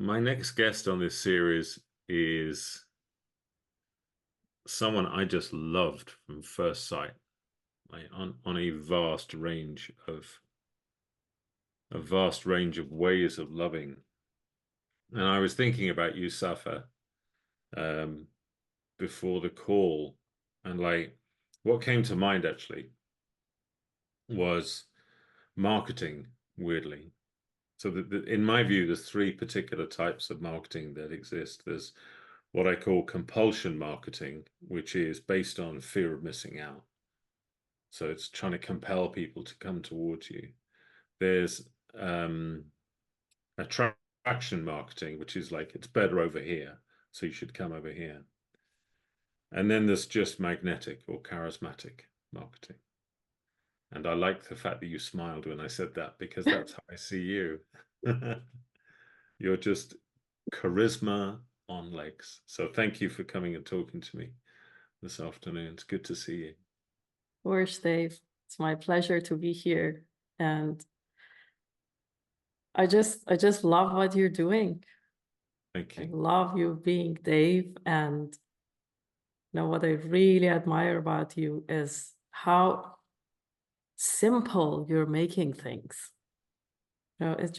my next guest on this series is someone I just loved from first sight, like on a vast range of ways of loving. And I was thinking about you, Safa, um, before the call, and like what came to mind actually was marketing, weirdly. So in my view, there's three particular types of marketing that exist. There's what I call compulsion marketing, which is based on fear of missing out. So it's trying to compel people to come towards you. There's attraction marketing, which is like, it's better over here, so you should come over here. And then there's just magnetic or charismatic marketing. And I like the fact that you smiled when I said that, because that's how I see you. You're just charisma on legs. So thank you for coming and talking to me this afternoon. It's good to see you. Of course, Dave. It's my pleasure to be here. And I just love what you're doing. Thank I you. love you being Dave. And what I really admire about you is how simple you're making things. It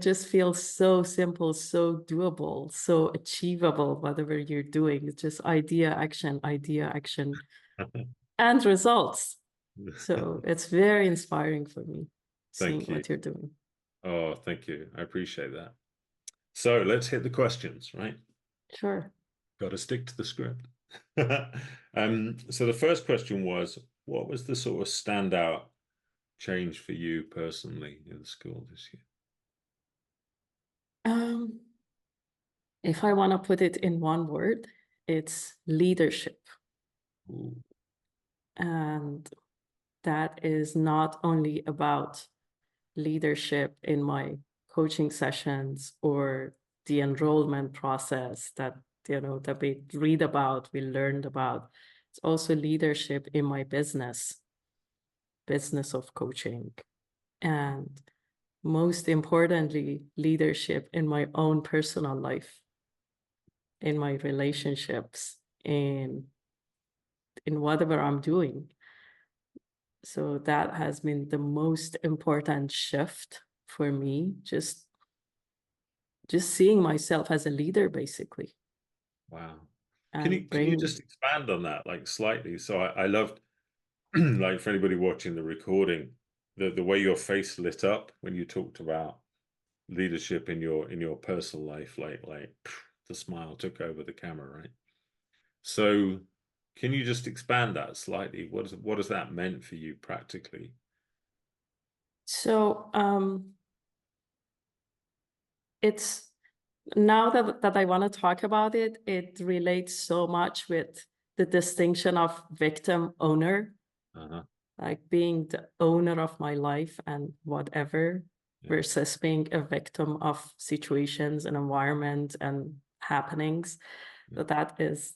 just feels so simple, so doable, so achievable, whatever you're doing. It's just idea, action, and results. So it's very inspiring for me seeing Thank you. what you're doing. Oh, thank you. I appreciate that. So let's hit the questions, right? Sure. Got to stick to the script. So the first question was, what was the sort of standout change for you personally in school this year? If I want to put it in one word, it's leadership. Ooh. And that is not only about leadership in my coaching sessions or the enrollment process that we read about, we learned about. It's also leadership in my business of coaching. And most importantly, leadership in my own personal life, in my relationships, in whatever I'm doing. So that has been the most important shift for me, just seeing myself as a leader, basically. Wow. Can And you just expand on that like slightly? So I loved like for anybody watching the recording, the way your face lit up when you talked about leadership in your personal life, like the smile took over the camera, right? So can you just expand that slightly? What has that meant for you practically? so it's now that I want to talk about it, it relates so much with the distinction of victim owner, like being the owner of my life and whatever, versus being a victim of situations and environment and happenings. So that is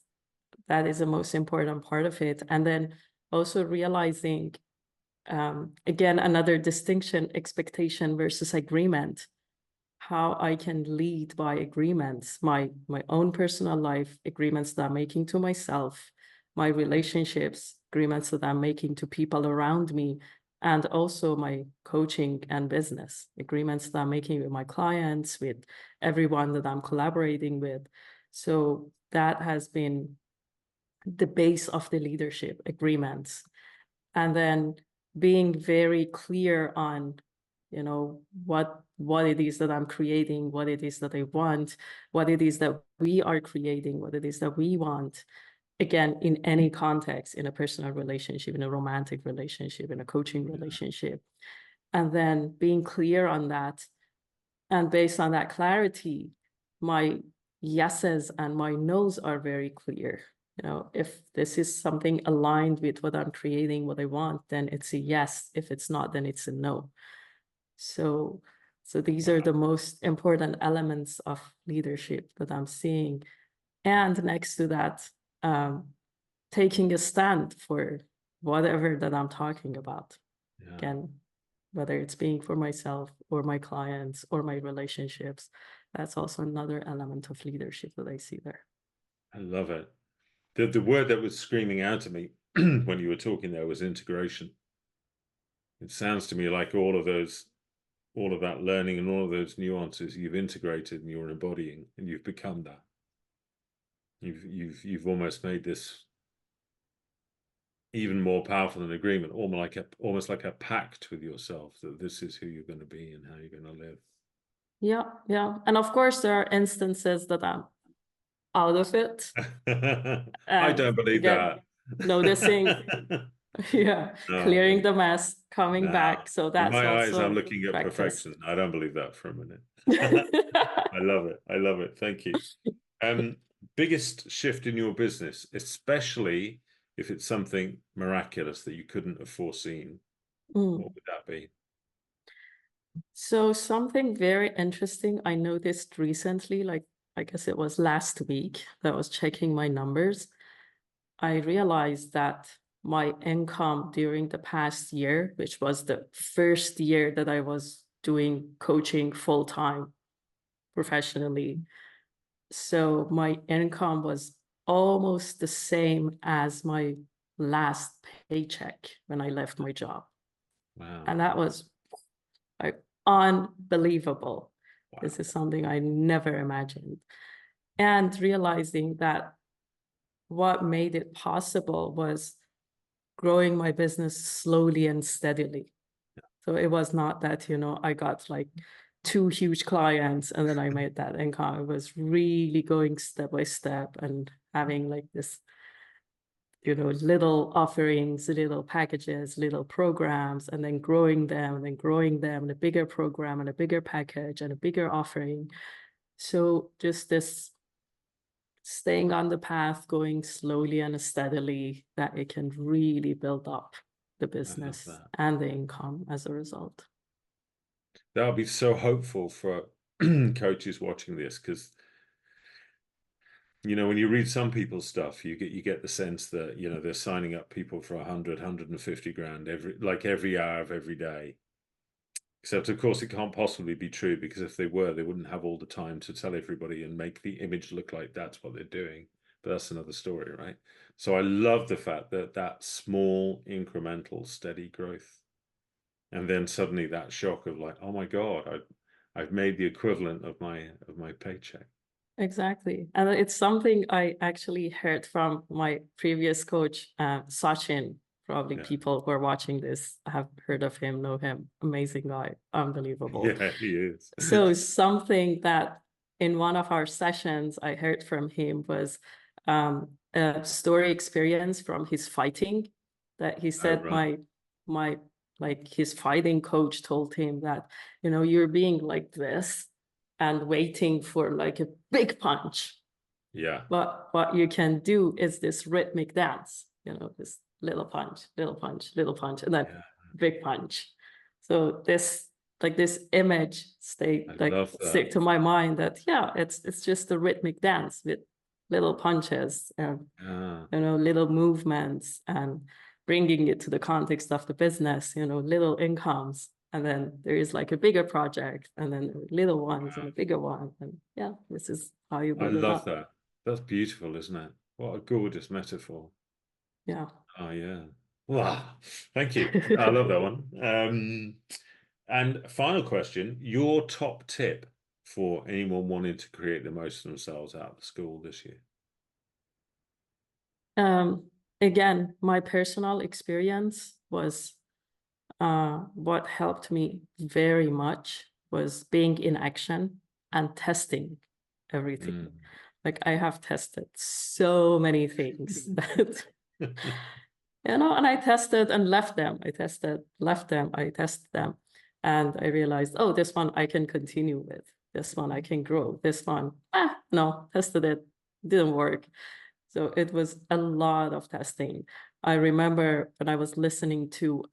the most important part of it. And then also realizing, again, another distinction, expectation versus agreement, how I can lead by agreements, my own personal life, agreements that I'm making to myself, my relationships, agreements that I'm making to people around me, and also my coaching and business, agreements that I'm making with my clients, with everyone that I'm collaborating with. So that has been the base of the leadership agreements. And then being very clear on, what it is that I'm creating, what it is that I want, what it is that we are creating, what it is that we want. Again, in any context, in a personal relationship, in a romantic relationship, in a coaching relationship. And then being clear on that. And based on that clarity, my yeses and my nos are very clear. If this is something aligned with what I'm creating, what I want, then it's a yes. If it's not, then it's a no. So these are the most important elements of leadership that I'm seeing. And next to that, taking a stand for whatever that I'm talking about. Again, whether it's being for myself or my clients or my relationships, that's also another element of leadership that I see there. I love it. The word that was screaming out at me when you were talking there was integration. It sounds to me like all of that learning and all of those nuances you've integrated and you're embodying, and you've become that. You've almost made this even more powerful than an agreement, almost like a pact with yourself that this is who you're going to be and how you're going to live. Yeah, yeah. And of course, there are instances that I'm out of it. I And don't believe again, that. noticing, yeah, No, clearing the mess, coming no. back. So In that's my eyes, I'm also looking at practice. perfection. I don't believe that for a minute. I love it. I love it. Thank you. Biggest shift in your business, especially if it's something miraculous that you couldn't have foreseen, what would that be? So something very interesting I noticed recently, like I guess it was last week that I was checking my numbers. I realized that my income during the past year, which was the first year that I was doing coaching full-time professionally, so my income was almost the same as my last paycheck when I left my job. Wow. And that was like unbelievable. Wow. This is something I never imagined. And realizing that what made it possible was growing my business slowly and steadily. So it was not that, I got like 2 huge clients and then I made that income. It was really going step by step and having like this, little offerings, little packages, little programs, and then growing them, and then growing them, and a bigger program and a bigger package and a bigger offering. So just this staying on the path, going slowly and steadily, that it can really build up the I love business that. and the income as a result. That would be so hopeful for coaches watching this, because when you read some people's stuff, you get the sense that they're signing up people for 150 grand every hour of every day. Except, of course, it can't possibly be true, because if they were, they wouldn't have all the time to tell everybody and make the image look like that's what they're doing. But that's another story, right? So I love the fact that small, incremental, steady growth, and then suddenly that shock of like, oh my God, I've made the equivalent of my paycheck. Exactly. And it's something I actually heard from my previous coach, Sachin. Probably Yeah. people who are watching this have heard of him, know him. Amazing guy, unbelievable. Yeah, he is. So something that in one of our sessions I heard from him was a story experience from his fighting, that he Oh, said right. my like his fighting coach told him that, you're being like this and waiting for like a big punch. Yeah. But what you can do is this rhythmic dance, this little punch, little punch, little punch, and then Yeah. big punch. So this image I like love that. stick to my mind that it's just a rhythmic dance with little punches and Ah. little movements, and bringing it to the context of the business, little incomes. And then there is like a bigger project, and then little ones and a bigger one. And yeah, this is how you I build it love up. that. That's beautiful, isn't it? What a gorgeous metaphor. Yeah. Oh, yeah. Wow. Thank you. I love that one. And final question, your top tip for anyone wanting to create the most of themselves out of the school this year? Again, my personal experience was what helped me very much was being in action and testing everything. Mm. Like I have tested so many things that and I tested and left them. I tested, left them, I tested them. And I realized, oh, this one I can continue with. This one I can grow. This one, no, tested it, didn't work. So it was a lot of testing. I remember when I was listening to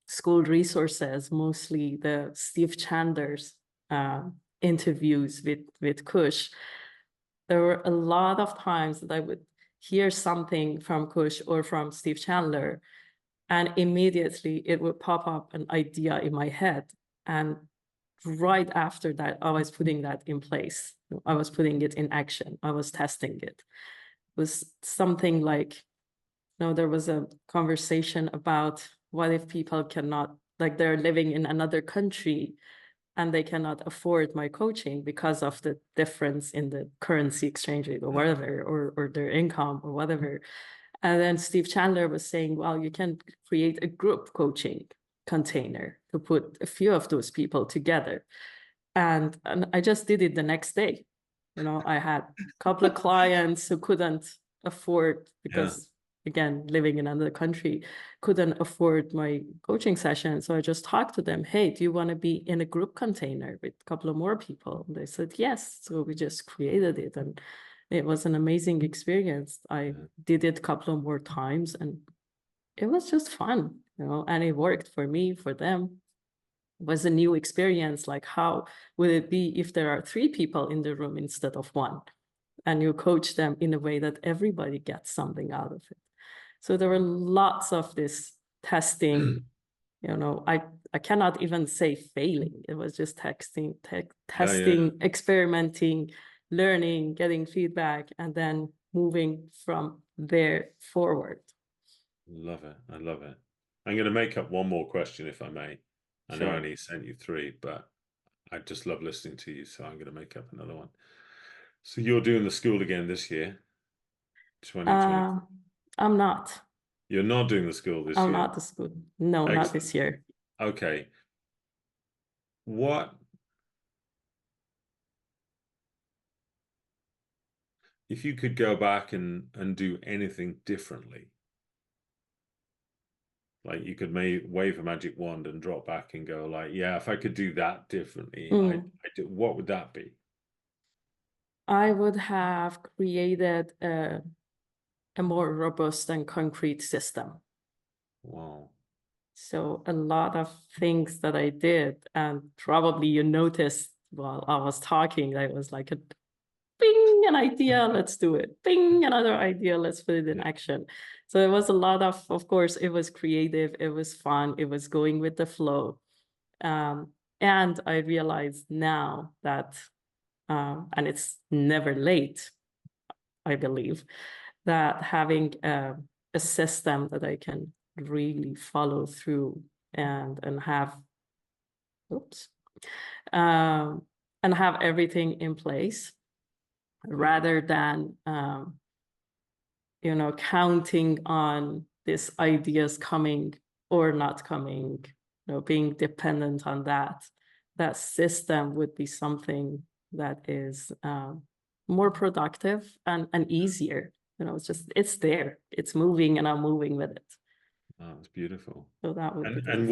school resources, mostly the Steve Chandler's interviews with Kush, there were a lot of times that I would hear something from Kush or from Steve Chandler, and immediately it would pop up an idea in my head. And right after that, I was putting that in place. I was putting it in action. I was testing it. It was something like, there was a conversation about what if people cannot, like they're living in another country and they cannot afford my coaching because of the difference in the currency exchange rate or whatever, or their income or whatever. And then Steve Chandler was saying, well, you can create a group coaching container to put a few of those people together. And I just did it the next day. I had a couple of clients who couldn't afford, because again, living in another country, couldn't afford my coaching session. So I just talked to them, hey, do you want to be in a group container with a couple of more people? And they said, yes. So we just created it. And it was an amazing experience. I did it a couple of more times and it was just fun, and it worked for me, for them. It was a new experience. Like, how would it be if there are 3 people in the room instead of 1? And you coach them in a way that everybody gets something out of it. So there were lots of this testing, I cannot even say failing. It was just testing, experimenting, learning, getting feedback, and then moving from there forward. Love it. I love it. I'm going to make up one more question, if I may. I know I only sent you 3, but I just love listening to you, so I'm going to make up another one. So you're doing the school again this year, 2020? I'm not. You're not doing the school this year? I'm not the school. No, not this year. Okay. If you could go back and do anything differently, like you could wave a magic wand and drop back and go like, yeah, if I could do that differently, I do, what would that be? I would have created a more robust and concrete system. Wow. So a lot of things that I did, and probably you noticed while I was talking, I was like a bing, an idea, let's do it. Bing, another idea, let's put it in action. So it was a lot of course, it was creative, it was fun, it was going with the flow. And I realize now that, and it's never late, I believe, that having a system that I can really follow through and have, and have everything in place, rather than counting on these ideas coming or not coming, being dependent on that system would be something that is more productive and easier. It's there, it's moving, and I'm moving with it. Oh, it's beautiful. So that would be and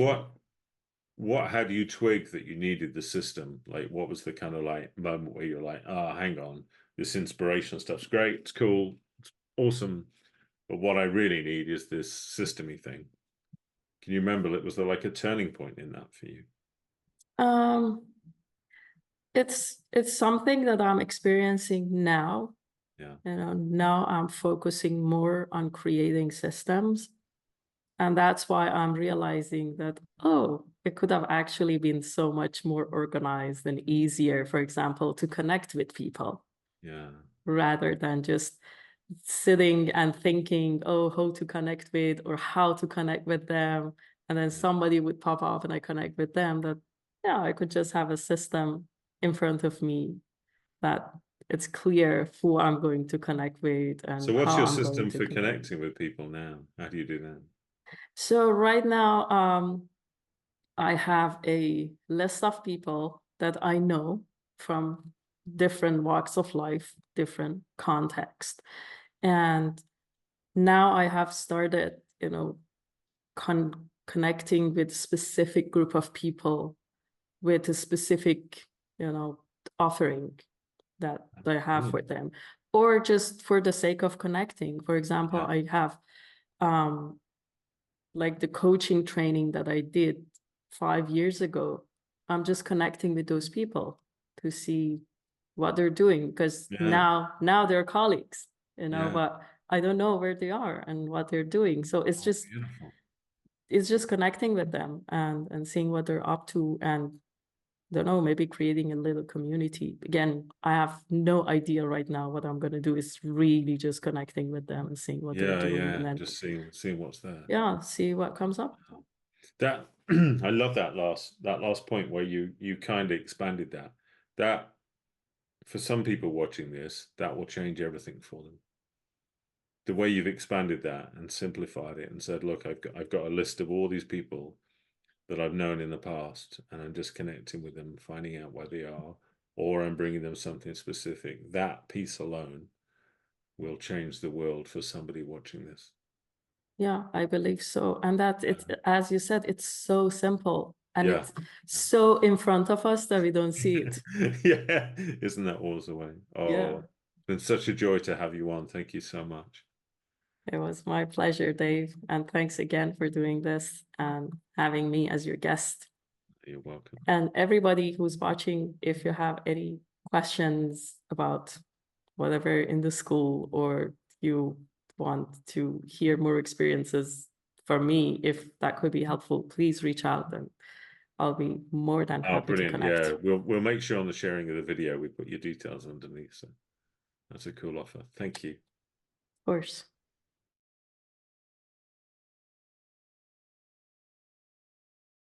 what had you twigged that you needed the system? Like, what was the kind of like moment where you're like, hang on, this inspirational stuff's great, it's cool, it's awesome, but what I really need is this systemy thing. Can you remember, was there like a turning point in that for you? It's something that I'm experiencing now. Yeah. Now I'm focusing more on creating systems. And that's why I'm realizing that, it could have actually been so much more organized and easier, for example, to connect with people. Yeah. Rather than just sitting and thinking, how to connect with or how to connect with them. And then somebody would pop up and I connect with them. That, I could just have a system in front of me that it's clear who I'm going to connect with and so what's how your I'm system going to for connect. connecting with people now? How do you do that? So right now, I have a list of people that I know from different walks of life, different contexts. And now I have started, connecting with specific group of people with a specific, offering that I have for them, or just for the sake of connecting. For example, I have like the coaching training that I did 5 years ago. I'm just connecting with those people to see what they're doing, because now they're colleagues, but I don't know where they are and what they're doing. So it's just beautiful. It's just connecting with them and seeing what they're up to and don't know, maybe creating a little community. Again, I have no idea right now what I'm going to do. Is really just connecting with them and seeing what they're doing, and then just seeing what's there. Yeah, see what comes up. That I love that last point where you kind of expanded that for some people watching this, that will change everything for them. The way you've expanded that and simplified it and said, look, I've got a list of all these people that I've known in the past, and I'm just connecting with them, finding out where they are, or I'm bringing them something specific. That piece alone will change the world for somebody watching this. Yeah, I believe so. And that it's, as you said, it's so simple and Yeah. it's so in front of us that we don't see it. Yeah, isn't that always the way? Oh, Yeah. it's been such a joy to have you on. Thank you so much. It was my pleasure, Dave. And thanks again for doing this and having me as your guest. You're welcome. And everybody who's watching, if you have any questions about whatever in the school, or you want to hear more experiences from me, if that could be helpful, please reach out and I'll be more than happy to Brilliant. connect. Yeah, we'll make sure on the sharing of the video we put your details underneath. So that's a cool offer. Thank you. Of course.